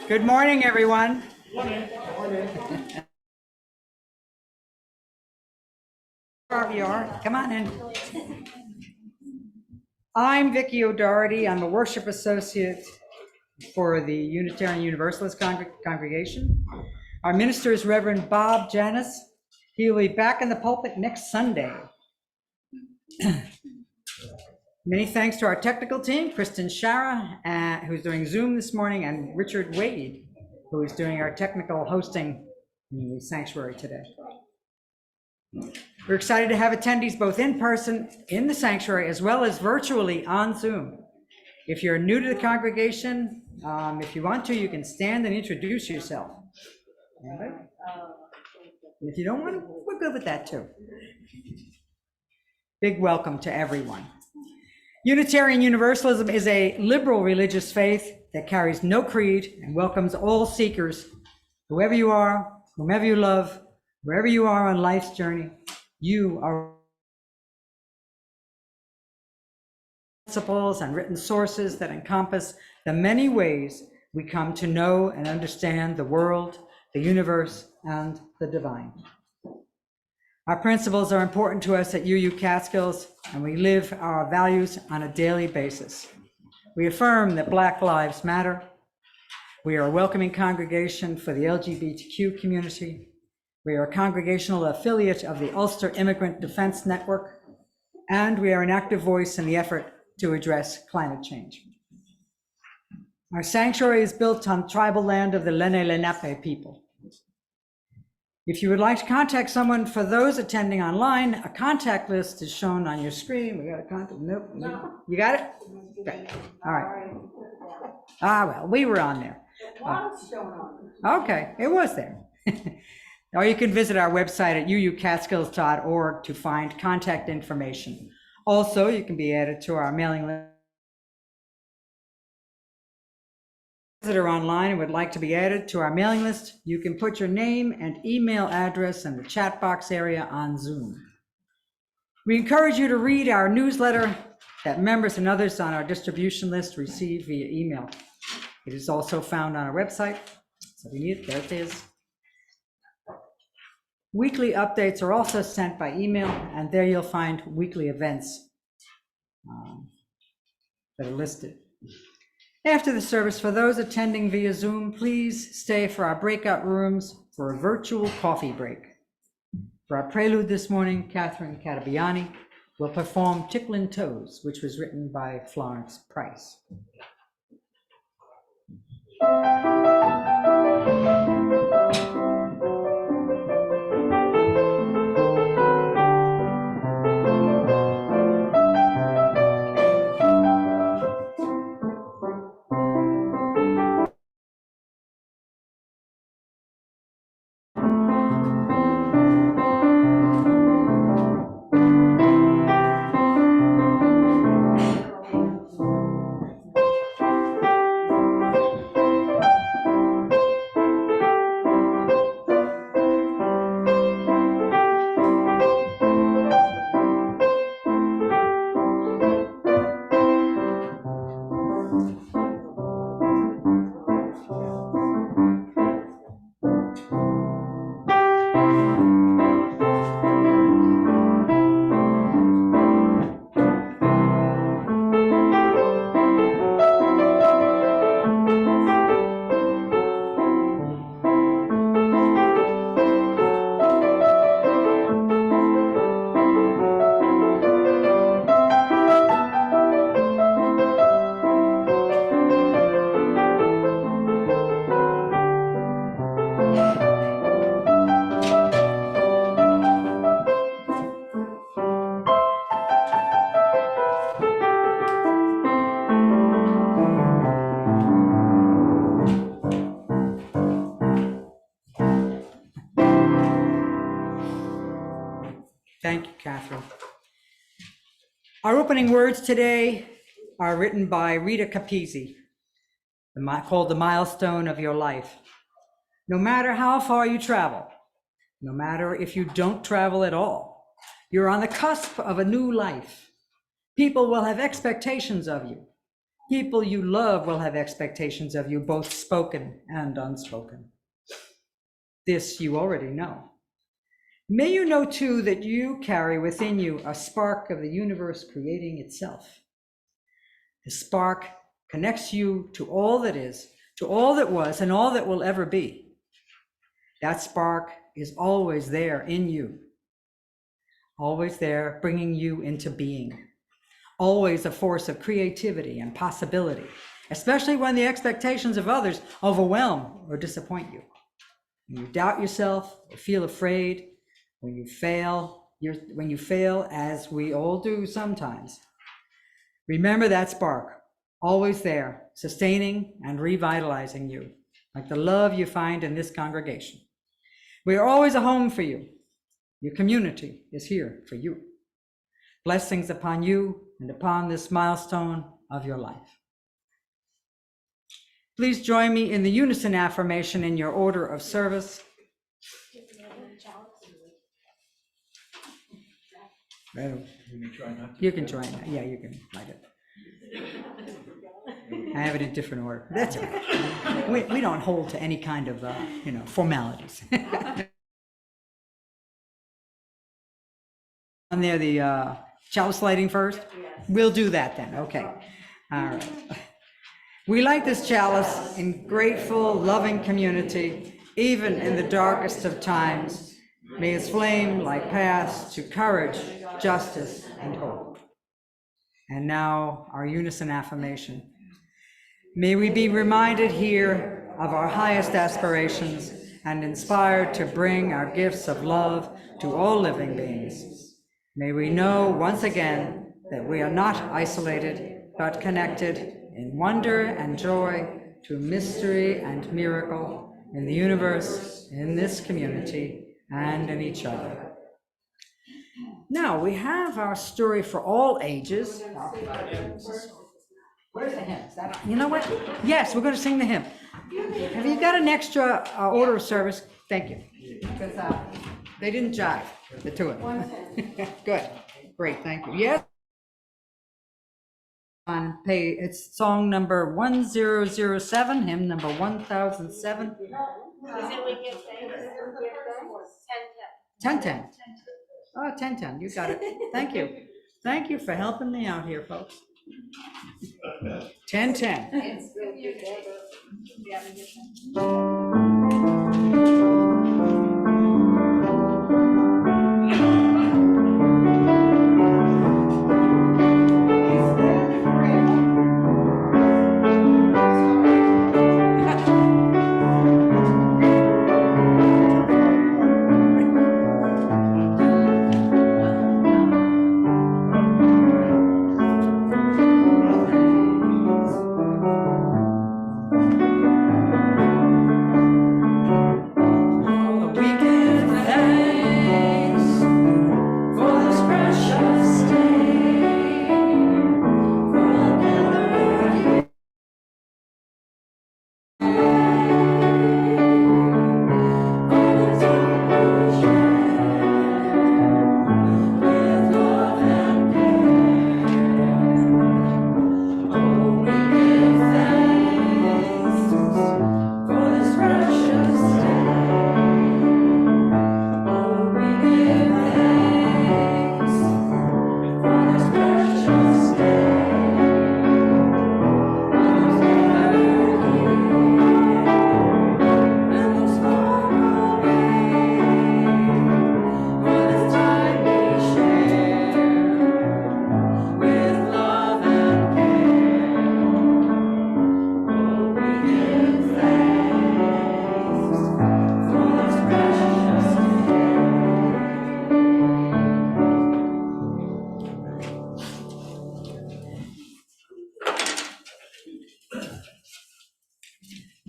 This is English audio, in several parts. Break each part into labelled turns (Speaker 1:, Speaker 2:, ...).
Speaker 1: Good morning, everyone.
Speaker 2: Morning.
Speaker 1: Wherever you are, come on in. I'm Vicki O'Doherty. I'm a worship associate for the Unitarian Universalist congregation. Our minister is Reverend Bob Janis. He will be back in the pulpit next Sunday. Many thanks to our technical team, Kristen Shara, who's doing Zoom this morning, and Richard Wade, who is doing our technical hosting in the sanctuary today. We're excited to have attendees both in person in the sanctuary as well as virtually on Zoom. If you're new to the congregation, if you want to, you can stand and introduce yourself. Right? If you don't want to, we're good with that too. Big welcome to everyone. Unitarian Universalism is a liberal religious faith that carries no creed and welcomes all seekers, whoever you are, whomever you love, wherever you are on life's journey. You are principles and written sources that encompass the many ways we come to know and understand the world, the universe, and the divine. Our principles are important to us at UU Catskills, and we live our values on a daily basis. We affirm that Black Lives Matter. We are a welcoming congregation for the LGBTQ community. We are a congregational affiliate of the Ulster Immigrant Defense Network, and we are an active voice in the effort to address climate change. Our sanctuary is built on tribal land of the Lenni Lenape people. If you would like to contact someone, for those attending online, a contact list is shown on your screen. We got a contact, nope. You got it? Okay. All right. Well, we were on there. Okay, it was there. Or you can visit our website at uucatskills.org to find contact information. Also, you can be added to our mailing list. Visitor online and would like to be added to our mailing list, you can put your name and email address in the chat box area on Zoom. We encourage you to read our newsletter that members and others on our distribution list receive via email. It is also found on our website, so if you need it, there it is. Weekly updates are also sent by email, and there you'll find weekly events that are listed. After the service, for those attending via Zoom, please stay for our breakout rooms for a virtual coffee break. For our prelude this morning, Catherine Catabiani will perform Ticklin' Toes, which was written by Florence Price. Thank you, Catherine. Our opening words today are written by Rita Capizzi, called The Milestone of Your Life. No matter how far you travel, no matter if you don't travel at all, you're on the cusp of a new life. People will have expectations of you. People you love will have expectations of you, both spoken and unspoken. This you already know. May you know too that you carry within you a spark of the universe creating itself. The spark connects you to all that is, to all that was, and all that will ever be. That spark is always there in you, always there bringing you into being, always a force of creativity and possibility, especially when the expectations of others overwhelm or disappoint you. When you doubt yourself or feel afraid, when you fail, as we all do sometimes, remember that spark, always there, sustaining and revitalizing you, like the love you find in this congregation. We are always a home for you. Your community is here for you. Blessings upon you and upon this milestone of your life. Please join me in the unison affirmation in your order of service. You can join that. Yeah, you can light it. I have it in different order. That's okay. We don't hold to any kind of, formalities. On there, the chalice lighting first? We'll do that then, okay. All right. We light this chalice in grateful, loving community, even in the darkest of times. May its flame light paths to courage, justice, and hope. And now, our unison affirmation. May we be reminded here of our highest aspirations and inspired to bring our gifts of love to all living beings. May we know once again that we are not isolated, but connected in wonder and joy to mystery and miracle in the universe, in this community, and in each other. Now, we have our story for all ages. Where's the hymn? You know what? Yes, we're going to sing the hymn. Have you got an extra order of service? Thank you. Because they didn't jive, the two of them. Good. Great, thank you. Yes. It's song number 1007, hymn number 1007. 1010. Oh, 1010, you got it. Thank you. Thank you for helping me out here, folks. 1010.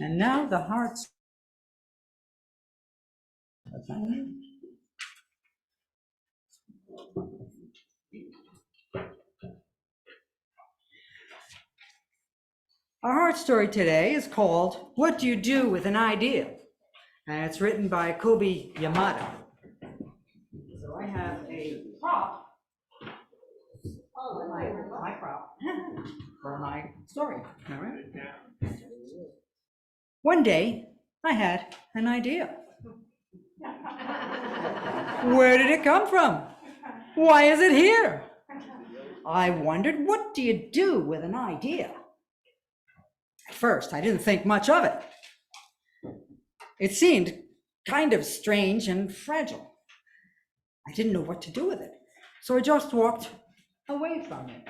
Speaker 1: And now the hearts. Our heart story today is called What Do You Do with an Idea? And it's written by Kobi Yamada. So I have a prop. My prop. for my story. All right. One day, I had an idea. Where did it come from? Why is it here? I wondered, what do you do with an idea? At first, I didn't think much of it. It seemed kind of strange and fragile. I didn't know what to do with it, so I just walked away from it.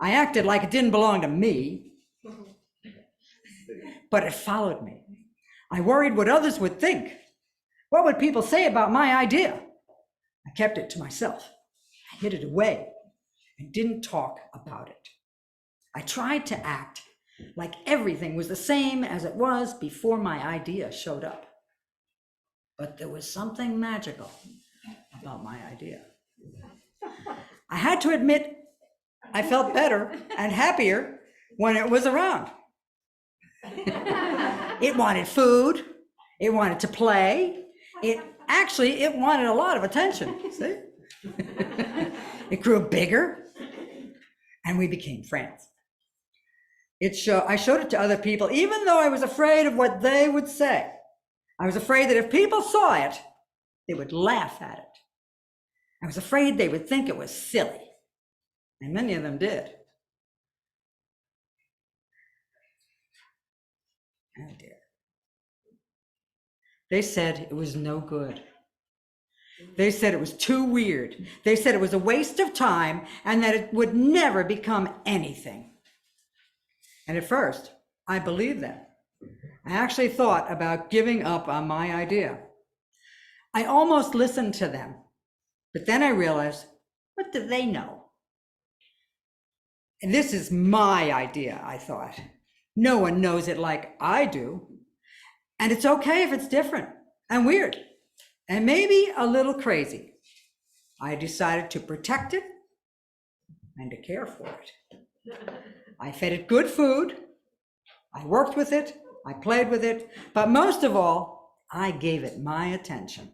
Speaker 1: I acted like it didn't belong to me, but it followed me. I worried what others would think. What would people say about my idea? I kept it to myself. I hid it away and didn't talk about it. I tried to act like everything was the same as it was before my idea showed up. But there was something magical about my idea. I had to admit, I felt better and happier when it was around. It wanted food, it wanted to play, it wanted a lot of attention, see? It grew bigger, and we became friends. I showed it to other people, even though I was afraid of what they would say. I was afraid that if people saw it, they would laugh at it. I was afraid they would think it was silly, and many of them did. Oh dear. They said it was no good. They said it was too weird. They said it was a waste of time and that it would never become anything. And at first, I believed them. I actually thought about giving up on my idea. I almost listened to them, but then I realized, what do they know? And this is my idea, I thought. No one knows it like I do. And it's okay if it's different and weird and maybe a little crazy. I decided to protect it and to care for it. I fed it good food. I worked with it. I played with it. But most of all, I gave it my attention.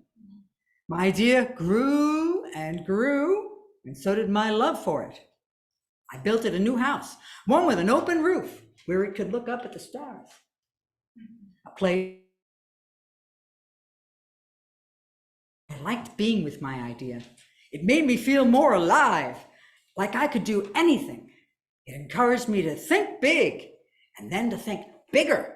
Speaker 1: My idea grew and grew, and so did my love for it. I built it a new house, one with an open roof where it could look up at the stars. A place. I liked being with my idea. It made me feel more alive, like I could do anything. It encouraged me to think big and then to think bigger.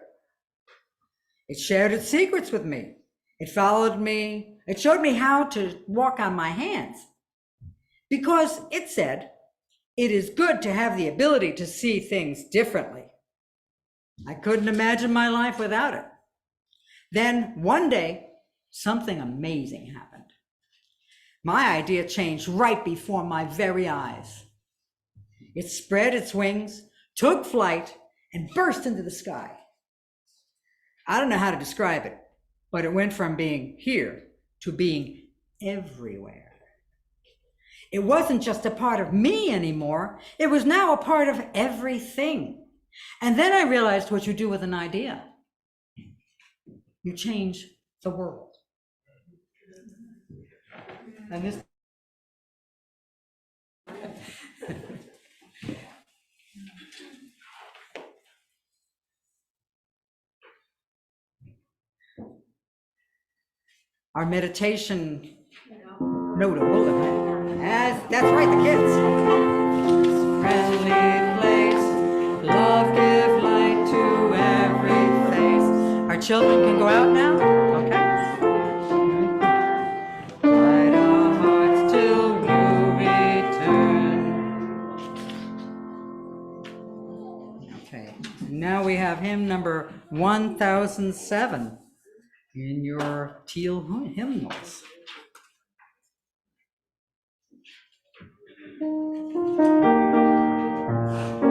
Speaker 1: It shared its secrets with me. It followed me. It showed me how to walk on my hands. Because it said, it is good to have the ability to see things differently. I couldn't imagine my life without it. Then one day, something amazing happened. My idea changed right before my very eyes. It spread its wings, took flight, and burst into the sky. I don't know how to describe it, but it went from being here to being everywhere. It wasn't just a part of me anymore. It was now a part of everything. And then I realized what you do with an idea. You change the world. And this our meditation note, that's right, the kids. Friendly place, love give light to every face. Our children can go out now, okay? Light our hearts till you return. Okay, now we have hymn number 1007 in your teal hymnals.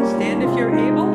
Speaker 1: Stand if you're able.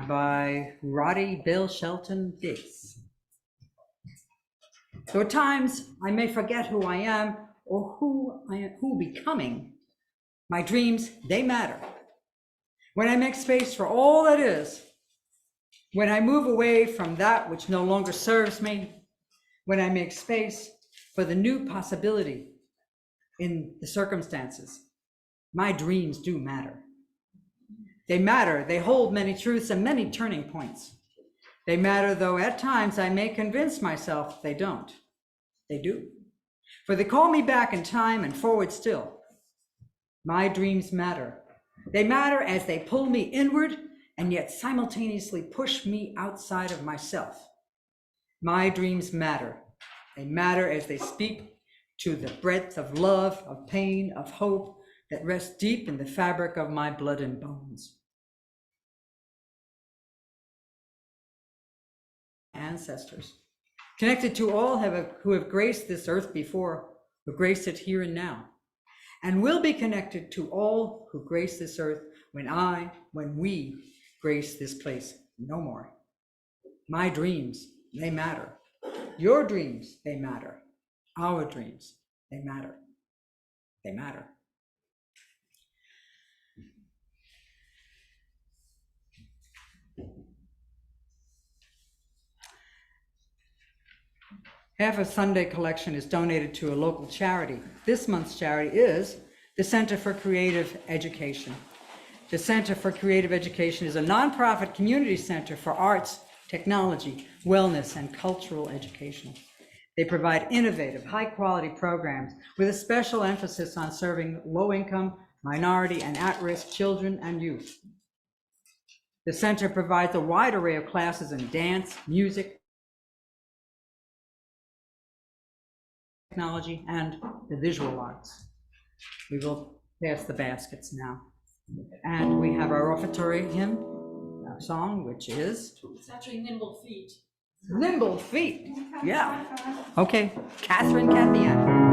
Speaker 1: by Roddy Bill Shelton Diggs. Though at times I may forget who I am or who becoming, my dreams, they matter. When I make space for all that is, when I move away from that which no longer serves me, when I make space for the new possibility in the circumstances, my dreams do matter. They matter. They hold many truths and many turning points. They matter, though at times I may convince myself they don't. They do. For they call me back in time and forward still. My dreams matter. They matter as they pull me inward and yet simultaneously push me outside of myself. My dreams matter. They matter as they speak to the breadth of love, of pain, of hope that rests deep in the fabric of my blood and bones. Ancestors, connected to all who have graced this earth before, who grace it here and now, and will be connected to all who grace this earth when we grace this place no more. My dreams, they matter. Your dreams, they matter. Our dreams, they matter. They matter. Half of Sunday collection is donated to a local charity. This month's charity is the Center for Creative Education. The Center for Creative Education is a nonprofit community center for arts, technology, wellness, and cultural education. They provide innovative, high-quality programs with a special emphasis on serving low-income, minority, and at-risk children and youth. The center provides a wide array of classes in dance, music, technology, and the visual arts. We will pass the baskets now. And we have our offertory hymn song, which is?
Speaker 2: It's actually Nimble Feet.
Speaker 1: Nimble Feet, yeah. Okay, Catherine Cathian.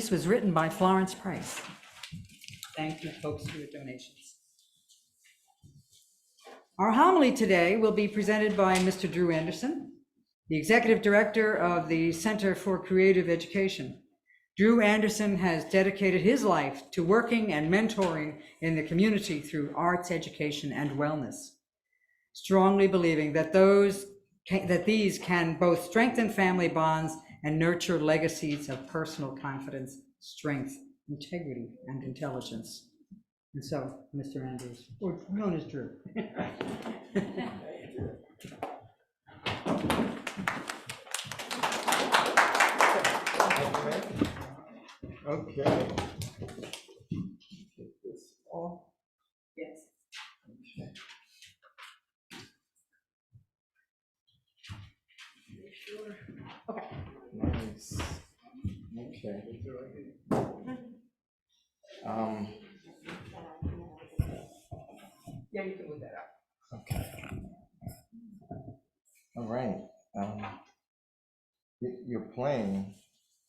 Speaker 1: piece was written by Florence Price. Thank you, folks, for your donations. Our homily today will be presented by Mr. Drew Anderson, the Executive Director of the Center for Creative Education. Drew Anderson has dedicated his life to working and mentoring in the community through arts, education, and wellness, strongly believing that these can both strengthen family bonds and nurture legacies of personal confidence, strength, integrity, and intelligence. And so, Mr. Andrews, or known as Drew.
Speaker 2: Okay. Get this off.
Speaker 1: Yes.
Speaker 2: Okay.
Speaker 1: Okay.
Speaker 2: Nice. Okay.
Speaker 1: Yeah, you can move that up.
Speaker 2: Okay. All right. You're playing,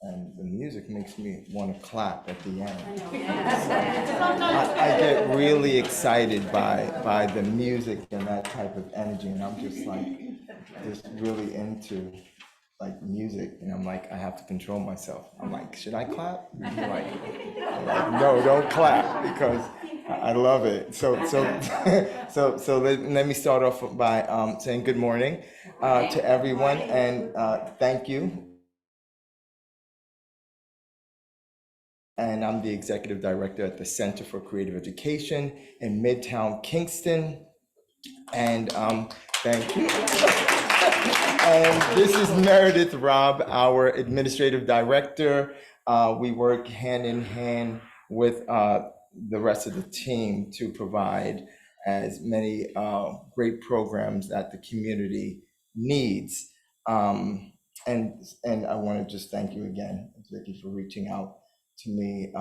Speaker 2: and the music makes me want to clap at the end. I get really excited by the music and that type of energy, and I'm just really into like music, and I'm like, I have to control myself. I'm like, should I clap? I'm like, no, don't clap, because I love it. So let me start off by saying good morning to everyone, and thank you. And I'm the Executive Director at the Center for Creative Education in Midtown Kingston. And thank you. And this is Meredith Robb, our Administrative Director. We work hand in hand with the rest of the team to provide as many great programs that the community needs. And I want to just thank you again, Vicki, for reaching out to me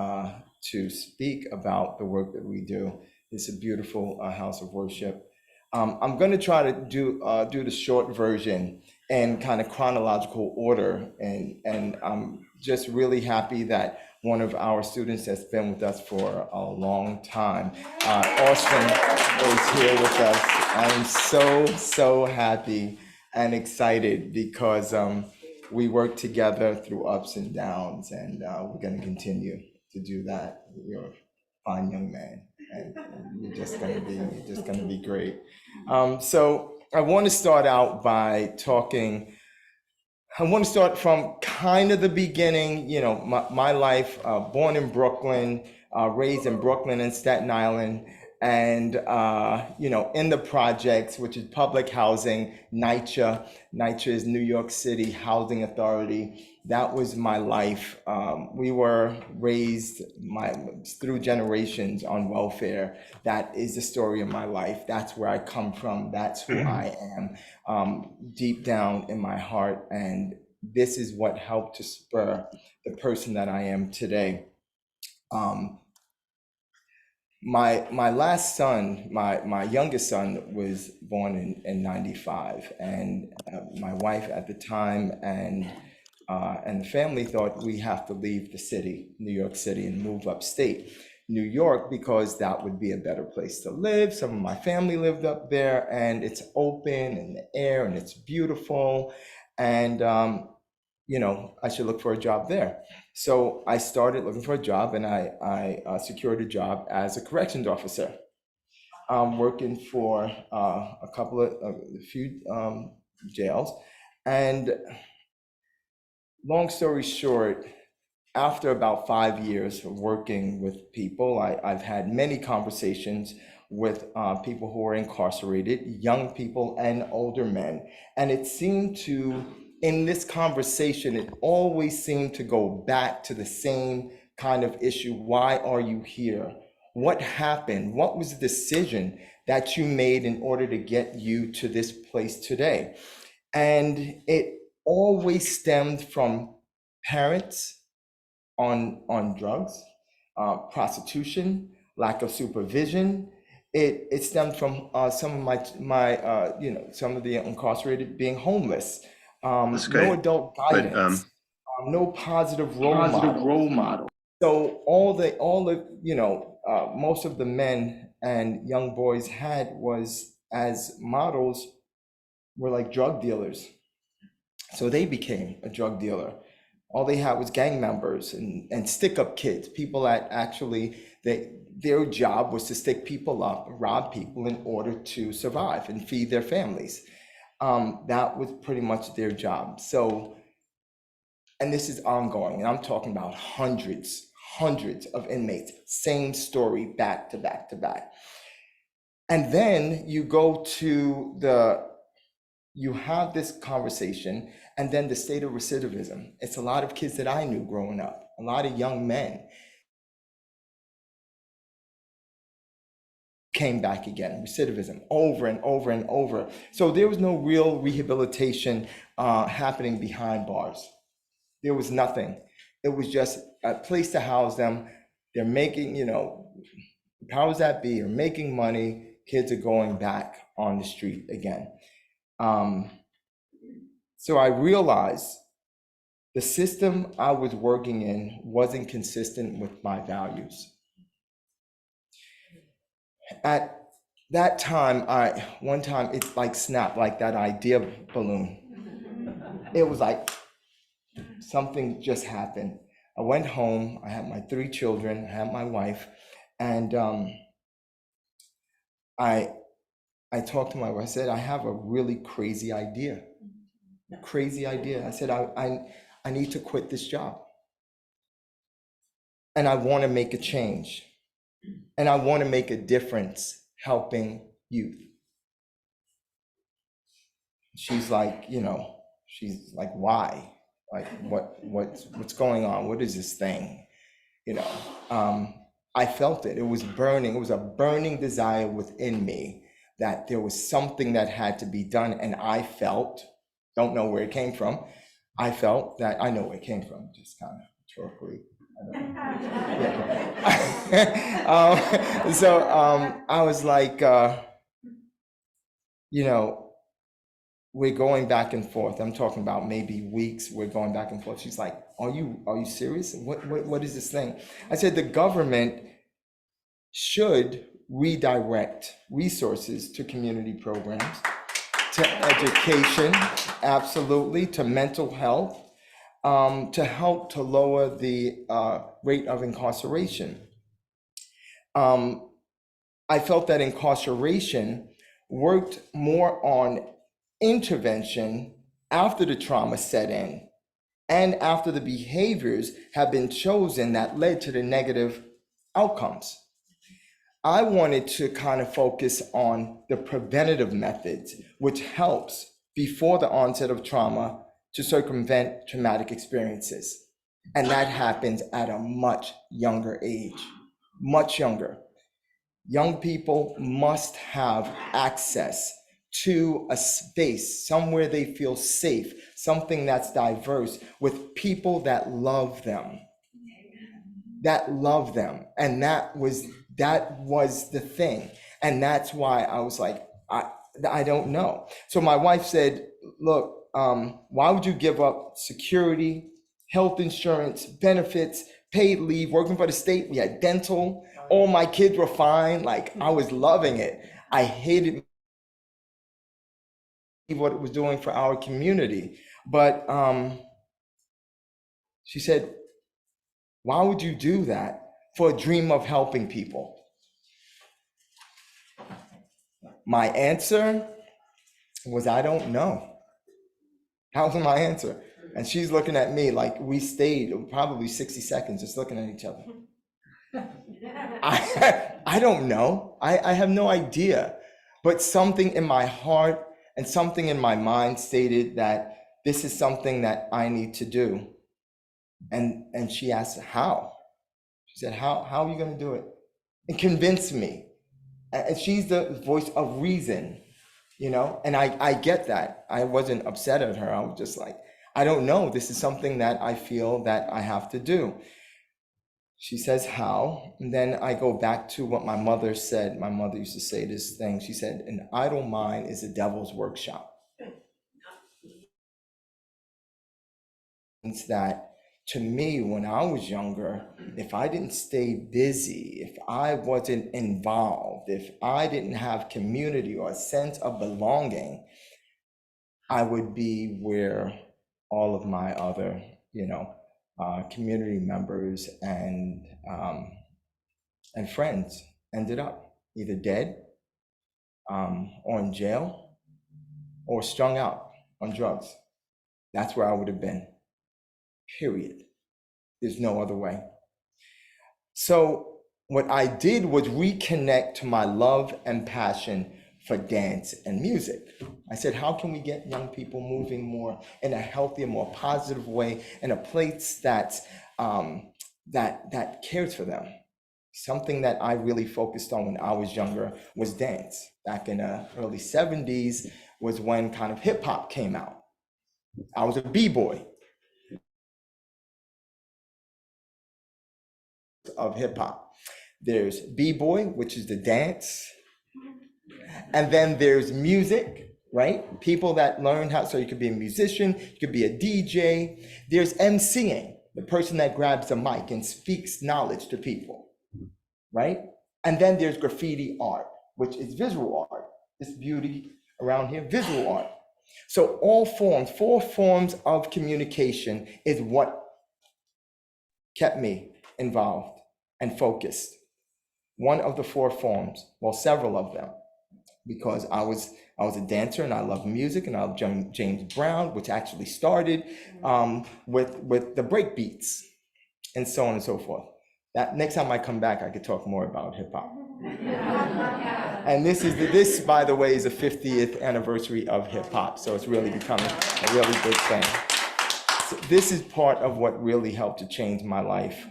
Speaker 2: to speak about the work that we do. It's a beautiful house of worship. I'm going to try to do the short version in kind of chronological order, and I'm just really happy that one of our students that's been with us for a long time, Austin, is here with us. I'm so happy and excited because we work together through ups and downs, and we're going to continue to do that. You're a fine young man, and you're just going to be great. So I want to start out by talking. I want to start from kind of the beginning. You know, my life. Born in Brooklyn, raised in Brooklyn and Staten Island. And, you know, in the projects, which is public housing, NYCHA. NYCHA is New York City Housing Authority. That was my life. We were raised through generations on welfare. That is the story of my life. That's where I come from. That's who I am, deep down in my heart. And this is what helped to spur the person that I am today. My last son, my youngest son, was born in 95, and my wife at the time and the family thought we have to leave the city, New York City, and move upstate New York because that would be a better place to live. Some of my family lived up there, and it's open and the air and it's beautiful, and you know, I should look for a job there. So I started looking for a job, and I secured a job as a corrections officer, working for a few jails. And long story short, after about 5 years of working with people, I've had many conversations with people who are incarcerated, young people and older men. And it seemed to, in this conversation, it always seemed to go back to the same kind of issue. Why are you here? What happened? What was the decision that you made in order to get you to this place today? And it always stemmed from parents on drugs, prostitution, lack of supervision. It stemmed from some of my you know, some of the incarcerated being homeless. No adult guidance. no positive role model. So all the most of the men and young boys had was as models were like drug dealers. So they became a drug dealer. All they had was gang members and stick-up kids, people that actually their job was to stick people up, rob people in order to survive and feed their families. That was pretty much their job. So, and this is ongoing, and I'm talking about hundreds of inmates, same story, back to back to back. And then you have this conversation, and then the state of recidivism. It's a lot of kids that I knew growing up, a lot of young men came back again, recidivism over and over and over. So there was no real rehabilitation happening behind bars. There was nothing. It was just a place to house them. They're making, powers that be are making money. Kids are going back on the street again. So I realized the system I was working in wasn't consistent with my values. At that time, one time it like snapped, like that idea balloon. It was like something just happened. I went home, I had my 3 children, I had my wife, and I talked to my wife. I said, I have a really crazy idea. I said, I need to quit this job. And I want to make a change. And I want to make a difference helping youth. She's like, why? Like, what's going on? What is this thing? I felt it. It was burning. It was a burning desire within me that there was something that had to be done. And I felt, don't know where it came from. I felt that I know where it came from, just kind of rhetorically. I was like, we're going back and forth. I'm talking about maybe weeks. We're going back and forth. She's like, are you serious? What is this thing? I said, the government should redirect resources to community programs, to education, absolutely, to mental health, to help to lower the rate of incarceration. I felt that incarceration worked more on intervention after the trauma set in and after the behaviors have been chosen that led to the negative outcomes. I wanted to kind of focus on the preventative methods, which helps before the onset of trauma to circumvent traumatic experiences. And that happens at a much younger age, much younger. Young people must have access to a space, somewhere they feel safe, something that's diverse, with people that love them. And that was the thing. And that's why I was like, I don't know. So my wife said, look, why would you give up security, health insurance, benefits, paid leave, working for the state? We had dental. All my kids were fine. Like, I was loving it. I hated what it was doing for our community. But she said, why would you do that for a dream of helping people? My answer was, I don't know. That was my answer. And she's looking at me like we stayed probably 60 seconds just looking at each other. I don't know. I have no idea. But something in my heart and something in my mind stated that this is something that I need to do. And she asked, how? She said, how are you going to do it? And convince me. And she's the voice of reason, and I get that. I wasn't upset at her. I was just like, I don't know. This is something that I feel that I have to do. She says, how? And then I go back to what my mother said. My mother used to say this thing. She said, an idle mind is a devil's workshop. It's that to me, when I was younger, if I didn't stay busy, if I wasn't involved, if I didn't have community or a sense of belonging, I would be where all of my other, community members and friends ended up, either dead, or in jail, or strung out on drugs. That's where I would have been. Period. There's no other way. So what I did was reconnect to my love and passion for dance and music. I said, how can we get young people moving more in a healthier, more positive way, in a place that cares for them? Something that I really focused on when I was younger was dance. Back in the early 70s was when kind of hip hop came out. I was a b-boy of hip hop. There's b-boy, which is the dance, and then there's music, right? People that learn how, so you could be a musician, you could be a DJ. There's MCing, the person that grabs the mic and speaks knowledge to people, right? And then there's graffiti art, which is visual art. This beauty around here, visual art. So all forms, 4 forms of communication is what kept me involved and focused. One of the 4 forms, well, several of them, because I was a dancer and I love music and I love James Brown, which actually started with the break beats and so on and so forth. That next time I come back, I could talk more about hip hop. And this, by the way, is the 50th anniversary of hip hop, so it's really becoming a really big thing. So this is part of what really helped to change my life.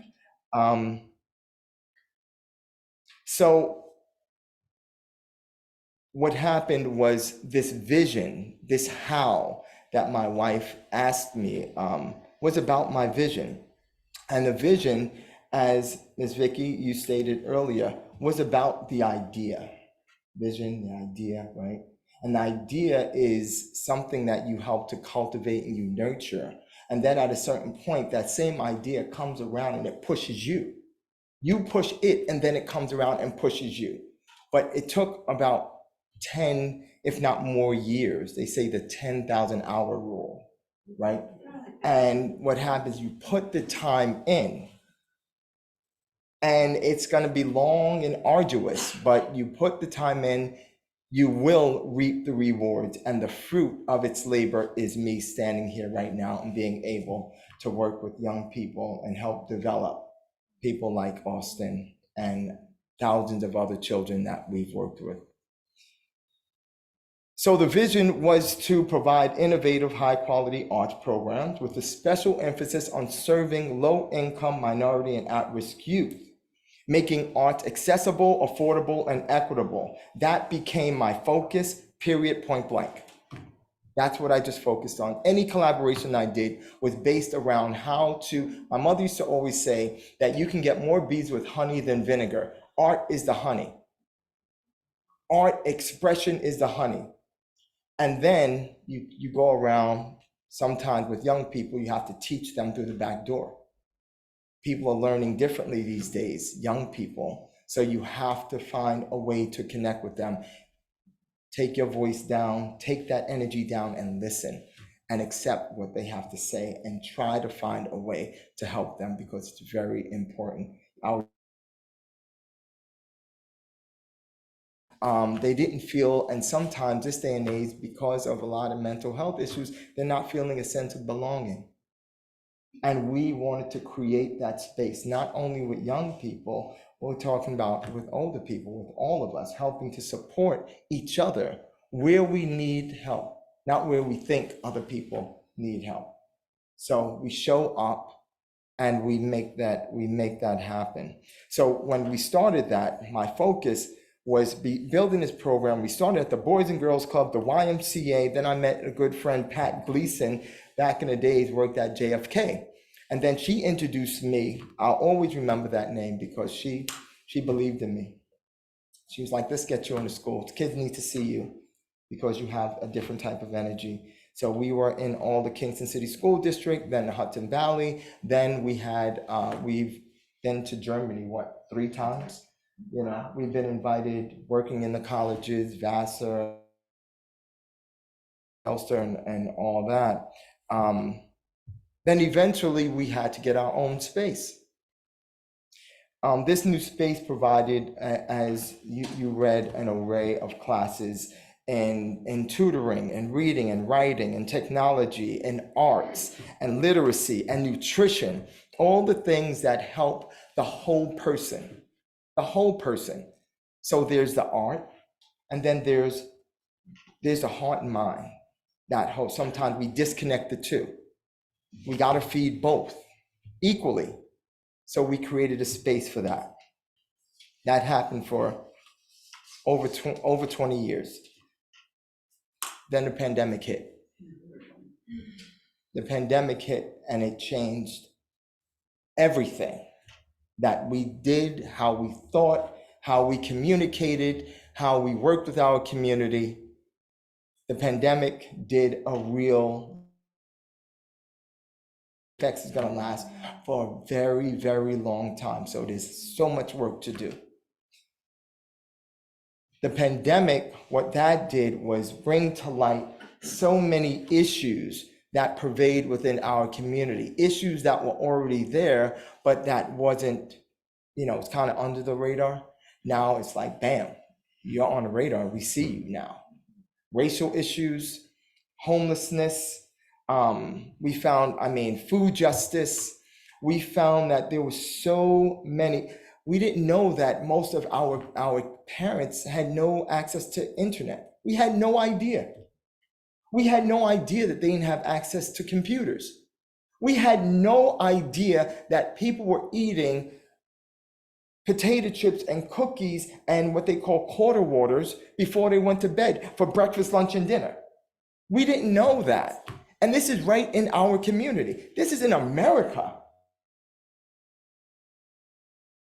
Speaker 2: So what happened was this vision, this how that my wife asked me was about my vision. And the vision, as Ms. Vicky, you stated earlier, was about the idea. Vision, the idea, right? And the idea is something that you help to cultivate and you nurture. And then at a certain point, that same idea comes around and it pushes you. You push it and then it comes around and pushes you. But it took about 10, if not more years. They say the 10,000 hour rule, right? And what happens, you put the time in, and it's going to be long and arduous, but you put the time in, you will reap the rewards, and the fruit of its labor is me standing here right now and being able to work with young people and help develop people like Austin and thousands of other children that we've worked with. So the vision was to provide innovative, high-quality arts programs with a special emphasis on serving low-income, minority, and at-risk youth, making art accessible, affordable, and equitable. That became my focus, period, point blank. That's what I just focused on. Any collaboration I did was based around how to, my mother used to always say that you can get more bees with honey than vinegar. Art is the honey. Art expression is the honey. And then you go around, sometimes with young people, you have to teach them through the back door. People are learning differently these days, young people. So you have to find a way to connect with them. Take your voice down, take that energy down and listen and accept what they have to say and try to find a way to help them because it's very important. They didn't feel, and sometimes this day and age, because of a lot of mental health issues, they're not feeling a sense of belonging. And we wanted to create that space, not only with young people, we're talking about with older people, with all of us, helping to support each other where we need help, not where we think other people need help. So we show up and we make that happen. So when we started that, my focus was building this program. We started at the Boys and Girls Club, the YMCA. Then I met a good friend, Pat Gleason, back in the days, worked at JFK. And then she introduced me. I'll always remember that name because she believed in me. She was like, let's get you into school. Kids need to see you because you have a different type of energy. So we were in all the Kingston City School District, then the Hudson Valley. Then we've been to Germany, 3 times? You know, we've been invited working in the colleges, Vassar, Ulster, and all that. Then eventually we had to get our own space. This new space provided, as you read, an array of classes in tutoring and reading and writing and technology and arts and literacy and nutrition, all the things that help the whole person, So there's the art, and then there's the heart and mind that hope. Sometimes we disconnect the two. We got to feed both equally. So we created a space for that. That happened for over 20 years. Then the pandemic hit. The pandemic hit, and it changed everything that we did, how we thought, how we communicated, how we worked with our community. The pandemic did a real effects is going to last for a very, very long time. So there's so much work to do. The pandemic, what that did was bring to light so many issues that pervade within our community, issues that were already there, but that wasn't, it's kind of under the radar. Now it's like, bam, you're on the radar. We see you now. Racial issues, homelessness. We found, food justice. We found that there was so many. We didn't know that most of our parents had no access to internet. We had no idea. We had no idea that they didn't have access to computers. We had no idea that people were eating potato chips and cookies and what they call quarter waters before they went to bed for breakfast, lunch, and dinner. We didn't know that. And this is right in our community. This is in America.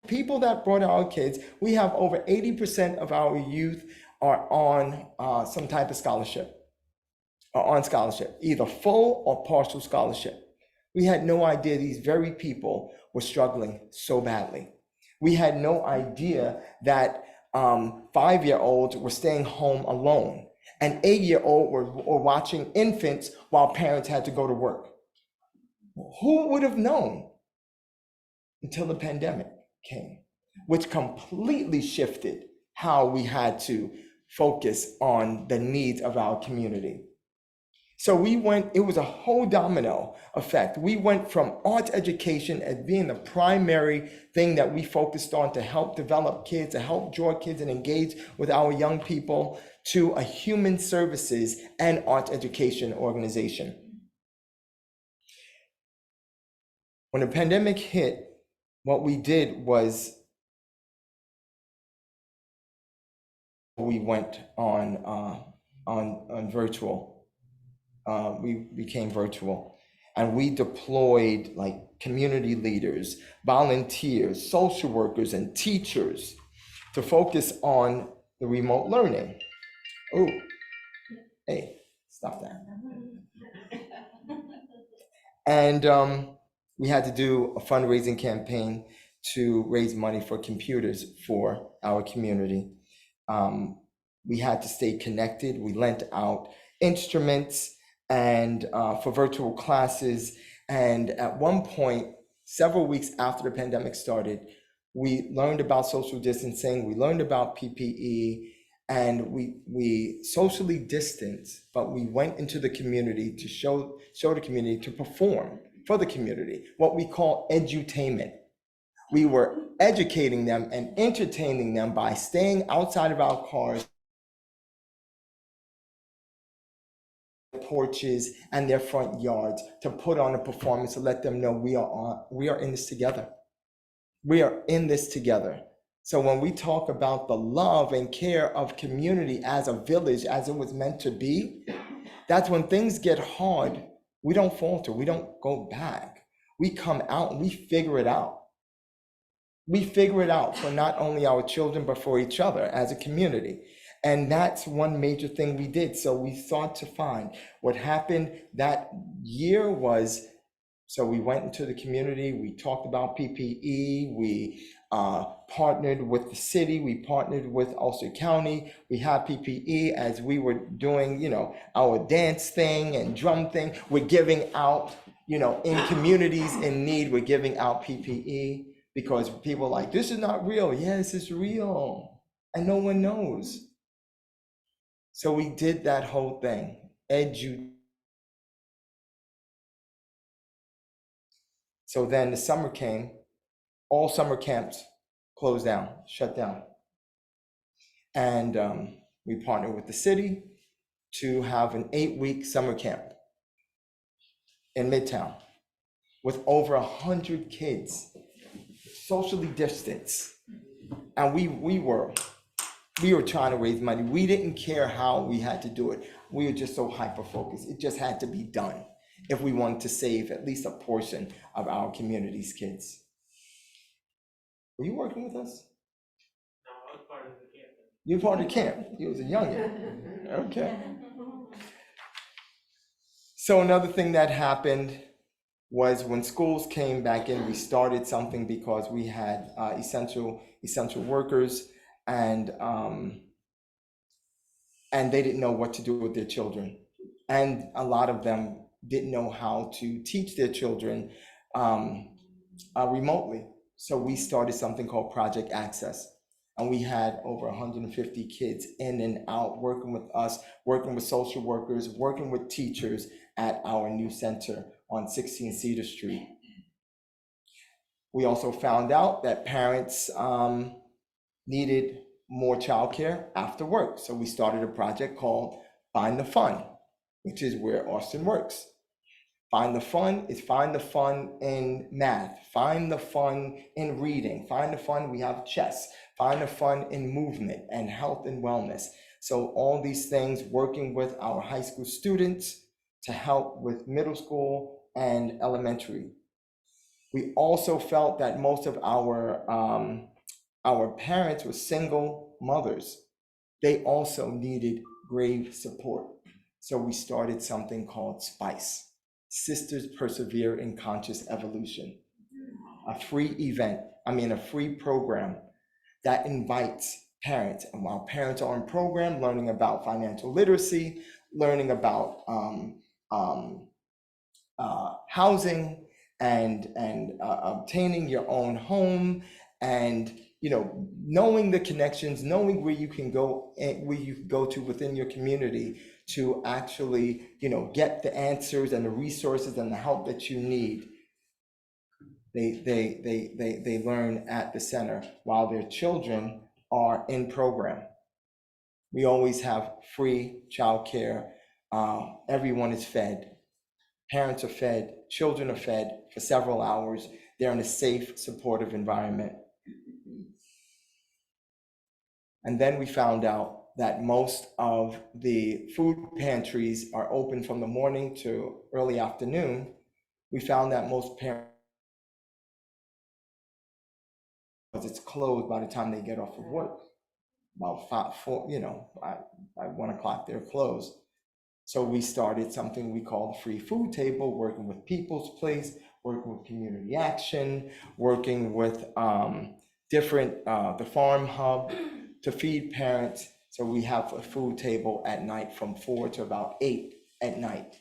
Speaker 2: People that brought our kids, we have over 80% of our youth are on some type of scholarship, either full or partial scholarship. We had no idea these very people were struggling so badly. We had no idea that 5-year-olds were staying home alone, and 8-year-olds were watching infants while parents had to go to work. Who would have known until the pandemic came, which completely shifted how we had to focus on the needs of our community. So it was a whole domino effect. We went from arts education as being the primary thing that we focused on to help develop kids, to help draw kids and engage with our young people, to a human services and arts education organization. When the pandemic hit, what we did was we went on virtual. We became virtual, and we deployed like community leaders, volunteers, social workers, and teachers to focus on the remote learning. Oh, hey, stop that. And we had to do a fundraising campaign to raise money for computers for our community. We had to stay connected. We lent out instruments and for virtual classes. And at one point, several weeks after the pandemic started, we learned about social distancing, we learned about PPE, and we socially distanced, but we went into the community to show the community, to perform for the community, what we call edutainment. We were educating them and entertaining them by staying outside of our cars, porches, and their front yards to put on a performance to let them know we are in this together. We are in this together. So when we talk about the love and care of community as a village, as it was meant to be, that's when things get hard, we don't falter, we don't go back. We come out and we figure it out. We figure it out for not only our children, but for each other as a community. And that's one major thing we did. So we sought to find what happened that year was, so we went into the community, we talked about PPE, we partnered with the city, we partnered with Ulster County, we had PPE as we were doing, our dance thing and drum thing. We're giving out, in communities in need, we're giving out PPE because people are like, this is not real. Yes, it's real. And no one knows. So we did that whole thing, So then the summer came, all summer camps closed down, shut down. And we partnered with the city to have an 8-week summer camp in Midtown with over 100 kids, socially distanced. And we were trying to raise money. We didn't care how we had to do it. We were just so hyper-focused. It just had to be done if we wanted to save at least a portion of our community's kids. Were you working with us?
Speaker 3: No, I was part of the camp.
Speaker 2: You were part of the camp. You was a youngin'. Okay. So another thing that happened was when schools came back in, we started something because we had essential workers, and they didn't know what to do with their children, and a lot of them didn't know how to teach their children remotely. So we started something called Project Access, and we had over 150 kids in and out working with us, working with social workers, working with teachers at our new center on 16 Cedar Street. We also found out that parents needed more childcare after work. So we started a project called Find the Fun, which is where Austin works. Find the fun is find the fun in math, find the fun in reading, find the fun, we have chess, find the fun in movement and health and wellness. So all these things, working with our high school students to help with middle school and elementary. We also felt that most of our parents were single mothers. They also needed grave support. So we started something called SPICE, Sisters Persevere in Conscious Evolution, a free program that invites parents. And while parents are in program, learning about financial literacy, learning about housing and obtaining your own home, and knowing the connections, knowing where you can go to within your community to actually get the answers and the resources and the help that you need. They learn at the center while their children are in program. We always have free childcare. Everyone is fed. Parents are fed, children are fed for several hours. They're in a safe, supportive environment. And then we found out that most of the food pantries are open from the morning to early afternoon. We found that most parents, it's closed by the time they get off of work. About 1 o'clock they're closed. So we started something we call the Free Food Table, working with People's Place, working with Community Action, working with the Farm Hub to feed parents. So we have a food table at night from 4 to about 8 at night.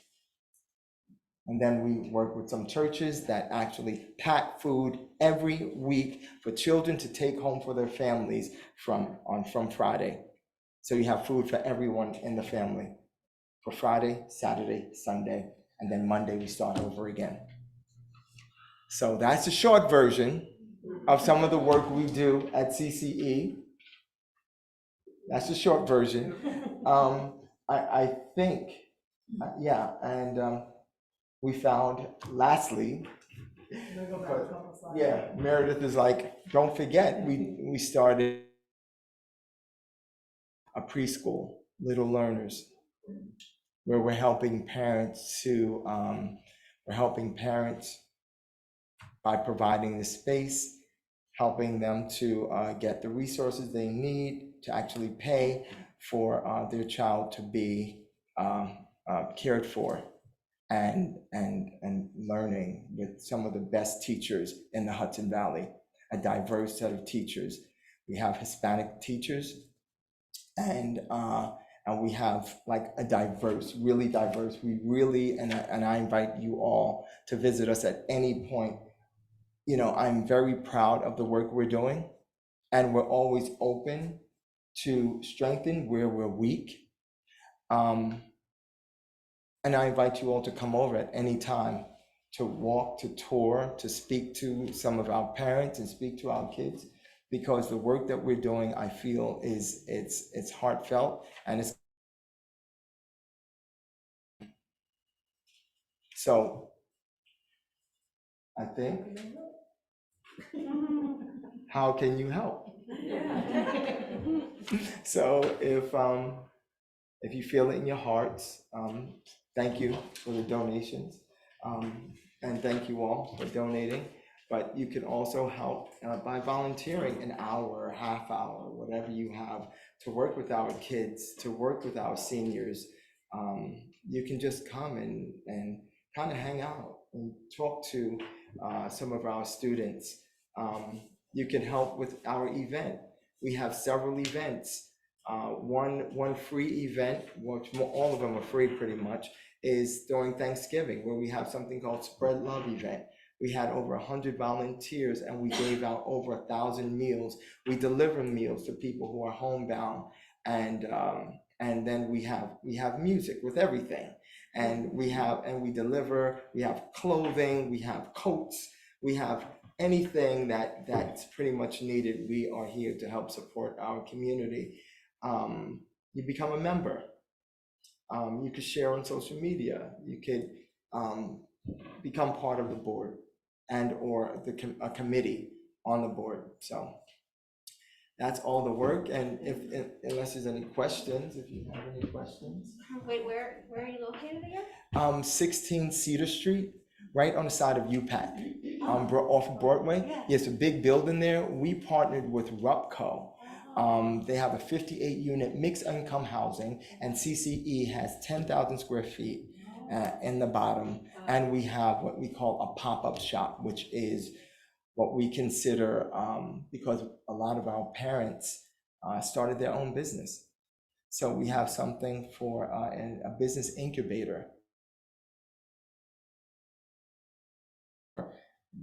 Speaker 2: And then we work with some churches that actually pack food every week for children to take home for their families from Friday. So you have food for everyone in the family for Friday, Saturday, Sunday, and then Monday we start over again. So that's a short version of some of the work we do at CCE. That's a short version. I think, and we found, lastly, Meredith is like, don't forget, we started a preschool, Little Learners, where we're helping parents by providing the space, helping them to get the resources they need to actually pay for their child to be cared for and learning with some of the best teachers in the Hudson Valley, a diverse set of teachers. We have Hispanic teachers, and we have like a diverse, really diverse. We really, and I invite you all to visit us at any point. You know, I'm very proud of the work we're doing, and we're always open to strengthen where we're weak. And I invite you all to come over at any time to walk, to tour, to speak to some of our parents and speak to our kids, because the work that we're doing, I feel, it's heartfelt, and it's so. I think, how can you help? So if you feel it in your hearts, thank you for the donations, and thank you all for donating. But you can also help by volunteering an hour, a half hour, whatever you have, to work with our kids, to work with our seniors. You can just come and kind of hang out and talk to some of our students. You can help with our event. We have several events. One free event, which all of them are free pretty much, is during Thanksgiving, where we have something called Spread Love event. We had over 100 volunteers, and we gave out over 1,000 meals. We deliver meals to people who are homebound, and then we have music with everything, and we deliver. We have clothing, we have coats, we have anything that's pretty much needed. We are here to help support our community. You become a member. You could share on social media. You could become part of the board or a committee on the board. So that's all the work. And unless there's any questions, if you have any questions.
Speaker 4: Wait, where are you located again?
Speaker 2: 16 Cedar Street, right on the side of UPAC, off Broadway. Yes, a big building there. We partnered with RUPCO. They have a 58-unit mixed income housing, and CCE has 10,000 square feet in the bottom. And we have what we call a pop-up shop, which is what we consider, because a lot of our parents started their own business. So we have something for a business incubator.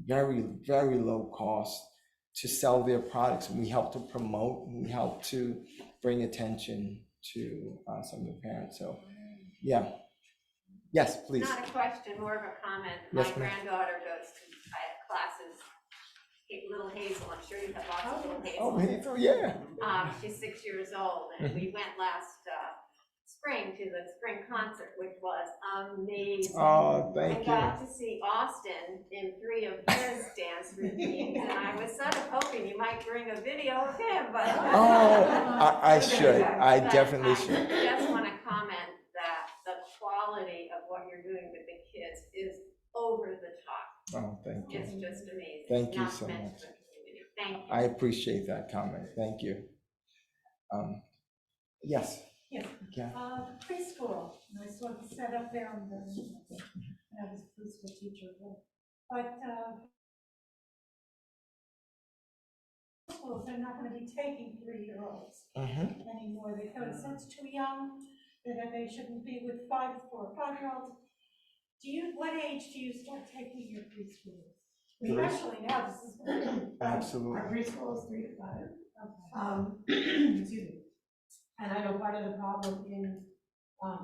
Speaker 2: Very, very low cost to sell their products. We help to promote, we help to bring attention to some of the parents. So, yeah. Yes, please.
Speaker 4: Not a question, more of a comment.
Speaker 2: Yes,
Speaker 4: My
Speaker 2: ma'am.
Speaker 4: granddaughter goes to classes, Little Hazel. I'm sure you have lots of Little
Speaker 2: Oh,
Speaker 4: Hazel.
Speaker 2: yeah.
Speaker 4: She's 6 years old, and we went last spring to the spring concert, which was amazing.
Speaker 2: Oh, thank
Speaker 4: I
Speaker 2: you.
Speaker 4: got to see Austin in 3 of his dance routines, and I was sort of hoping you might bring a video of him, but.
Speaker 2: Oh, I should. I definitely should.
Speaker 4: I just want to comment that the quality of what you're doing with the kids is over the top.
Speaker 2: Oh, thank you.
Speaker 4: It's just amazing.
Speaker 2: Thank you
Speaker 4: Not
Speaker 2: so
Speaker 4: meant
Speaker 2: much.
Speaker 4: for the community. Thank you.
Speaker 2: I appreciate that comment. Thank you. Yes.
Speaker 5: Yes.
Speaker 2: Yeah.
Speaker 5: Preschool, I saw it set up there on the, I was a preschool teacher, but schools are not gonna be taking 3-year-olds anymore, because that's too young, that they shouldn't be with 4 or 5-year-olds. What age do you start taking your preschoolers? Especially now, this is.
Speaker 2: Absolutely.
Speaker 5: Our preschool is 3 to 5. Excuse me. And I know part of the problem in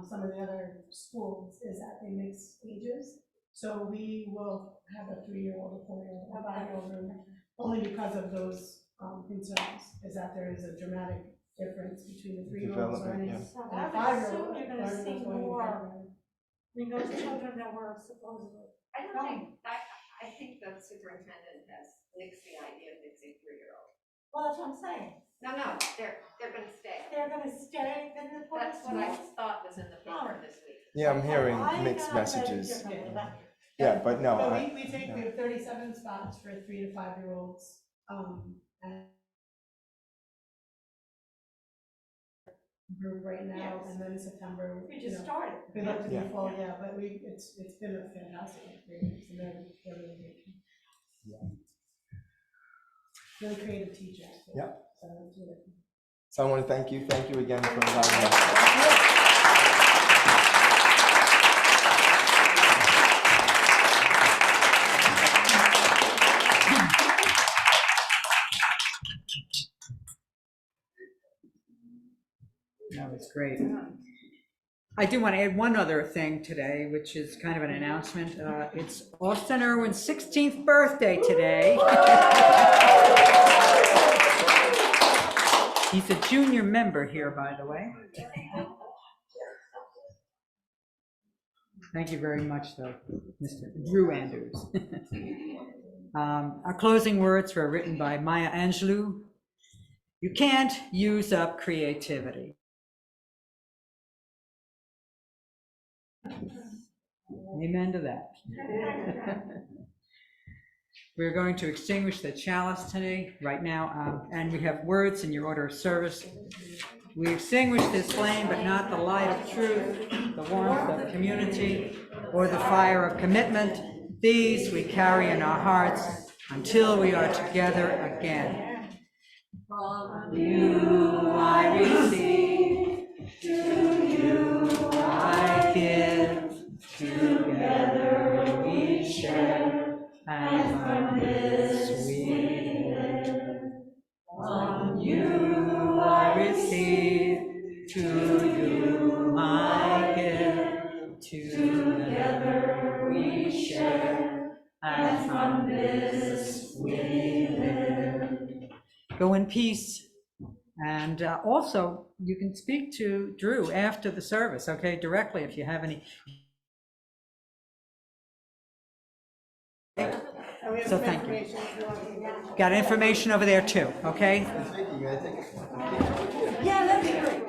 Speaker 5: some of the other schools is that they mix ages. So we will have a 3-year-old, a 4-year-old, a 5-year-old room, only because of those concerns, is that there is a dramatic difference between the 3-year-olds learning and
Speaker 4: So
Speaker 5: a
Speaker 4: I would
Speaker 5: 5-year-old.
Speaker 4: assume you're gonna see more.
Speaker 5: I mean, those children that were supposedly.
Speaker 4: I don't think, I think the superintendent has nixed the idea of mixing 3-year-olds.
Speaker 5: Well, that's what I'm saying.
Speaker 4: No, they're gonna stay.
Speaker 5: They're gonna stay in the public
Speaker 4: That's what I
Speaker 5: schools.
Speaker 4: thought was in the paper this week.
Speaker 2: Yeah, I'm hearing
Speaker 5: I
Speaker 2: mixed
Speaker 5: got that
Speaker 2: messages.
Speaker 5: differently.
Speaker 2: Yeah, but no.
Speaker 5: But we take, we have 37 spots for 3 to 5-year-olds, and group right now, and then in September,
Speaker 4: We
Speaker 5: you
Speaker 4: just
Speaker 5: know,
Speaker 4: started.
Speaker 5: we'd like to
Speaker 2: Yeah.
Speaker 5: be full, yeah, but it's been a fantastic experience, and they're really great. Really creative teachers. too.
Speaker 2: Yeah.
Speaker 5: So it's really cool.
Speaker 2: So I want to thank you again for inviting us.
Speaker 1: That was great. I do want to add one other thing today, which is kind of an announcement. It's Austin Irwin's 16th birthday today. He's a junior member here, by the way. Thank you very much, though, Mr. Drew Andrews. Our closing words were written by Maya Angelou. You can't use up creativity. Amen to that. We're going to extinguish the chalice today, right now, and we have words in your order of service. We extinguish this flame, but not the light of truth, the warmth of community, or the fire of commitment. These we carry in our hearts until we are together again. From you I receive, to you I give, together we share, and from this we live. From you I receive, to you I give, together we share, and from this we live. Go in peace. And also, you can speak to Drew after the service, okay, directly if you have any. So thank you. Got information over there too, okay?
Speaker 2: Thank you, guys.
Speaker 4: Yeah, that'd be great.